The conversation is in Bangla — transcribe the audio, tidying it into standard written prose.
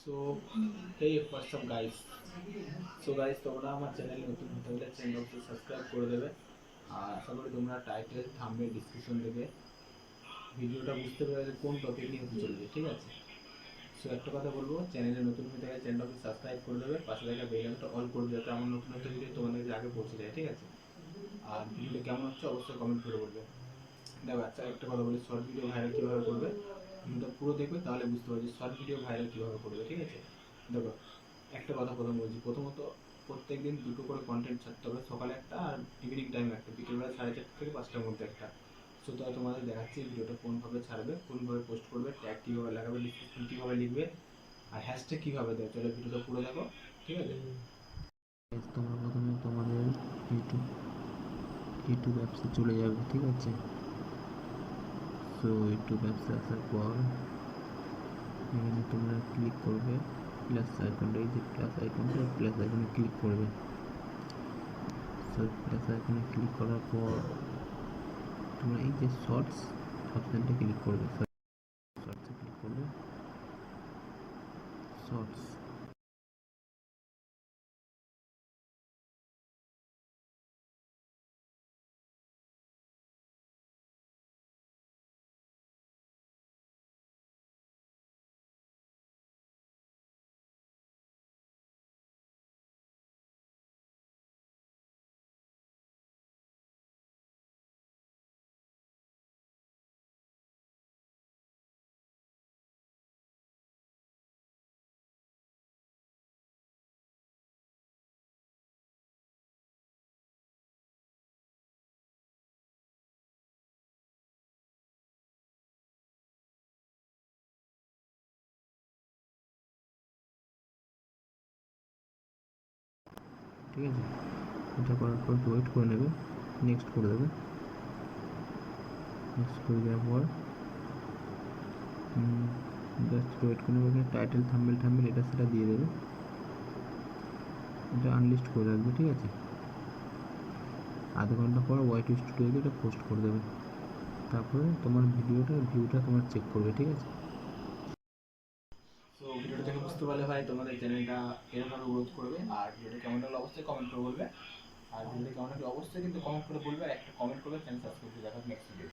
So hey WhatsApp guys. So guys, তোমরা আমার চ্যানেলে নতুন হতে হলে চ্যানেলটি সাবস্ক্রাইব করে দেবে। আর আশা করি তোমরা টাইটেল থাম্বনেল ডিসক্রিপশন থেকে ভিডিওটা বুঝতে পেরে কোন টপিক নিয়ে হতে চলবে, ঠিক আছে? সো একটা কথা বলবো, চ্যানেলে নতুন হতে গেলে চ্যানেলটাকে সাবস্ক্রাইব করে দেবে, পাশে থাকা বেল আইকনটা অল করে দেবে যাতে আমার নতুন নতুন ভিডিও তোমাদের কাছে আগে পৌঁছে যায়, ঠিক আছে? আর ভিডিওটা কেমন হচ্ছে অবশ্যই কমেন্ট করে বলবে। দেখো আচ্ছা, একটা কথা বলি, শর্ট ভিডিও ভাইরাল কীভাবে করবে ভিডিওটা পুরো দেখবে, তাহলে বুঝতে পারবে শর্ট ভিডিও ভাইরাল কীভাবে করবে, ঠিক আছে? দেখো, একটা কথা প্রথম বলছি, প্রথমত প্রত্যেকদিন দুটো করে কন্টেন্ট ছাড়তে হবে, সকালে একটা আর ইভিনিং টাইমে একটা, বিকেলবেলা 4:30 থেকে 5টার মধ্যে একটা। সো তো তোমাদের দেখাচ্ছি ভিডিওটা কোনভাবে ছাড়বে, কোনভাবে পোস্ট করবে, ট্যাগ কীভাবে লাগাবে, ডিসক্রিপশন কীভাবে লিখবে, আর হ্যাশট্যাগ কীভাবে দেবে। চলো ভিডিওটা পুরো দেখো, ঠিক আছে? তোমরা প্রথমে তোমাদের ইউটিউব ইউটিউব অ্যাপসে চলে যাবে, ঠিক আছে? সো ইউটিউব অ্যাপসে আসার পর এখানে তোমরা ক্লিক করবে প্লাস আইকনটা, এই যে প্লাস আইকনটা, প্লাস আইকনে ক্লিক করবে। সো প্লাস আইকনে ক্লিক করার পর তোমরা এই যে শর্টস অপশানটা ক্লিক করবে, শর্টসে ক্লিক করবে, শর্টস। ঠিক আছে, এটা করার পর ওয়েট করে নেবে, নেক্সট করে দেবে। নেক্সট করে দেওয়ার পর জাস্ট ওয়েট করে নেবে। এখানে টাইটেল থাম্বনেল এটা সেটা দিয়ে দেবে, এটা আনলিস্ট করে রাখবে, ঠিক আছে? আধা ঘন্টা পর ওয়াই টু স্টুডিওতে এটা পোস্ট করে দেবে, তারপরে তোমার ভিউটা তোমার চেক করবে, ঠিক আছে? সো ভিডিওটা দেখে বুঝতে পারলে ভাই তোমাদের চ্যানেলটা এরকমভাবে গ্রোথ করবে। আর ভিডিওটা কেমন লাগলো অবশ্যই কমেন্ট করে বলবে। আর ভিডিওটা কেমন লাগলো অবশ্যই কিন্তু কমেন্ট করে বলবে, আর একটা কমেন্ট করবে, চ্যানেল সাবস্ক্রাইব করে দেখা নেক্সট ভিডিও।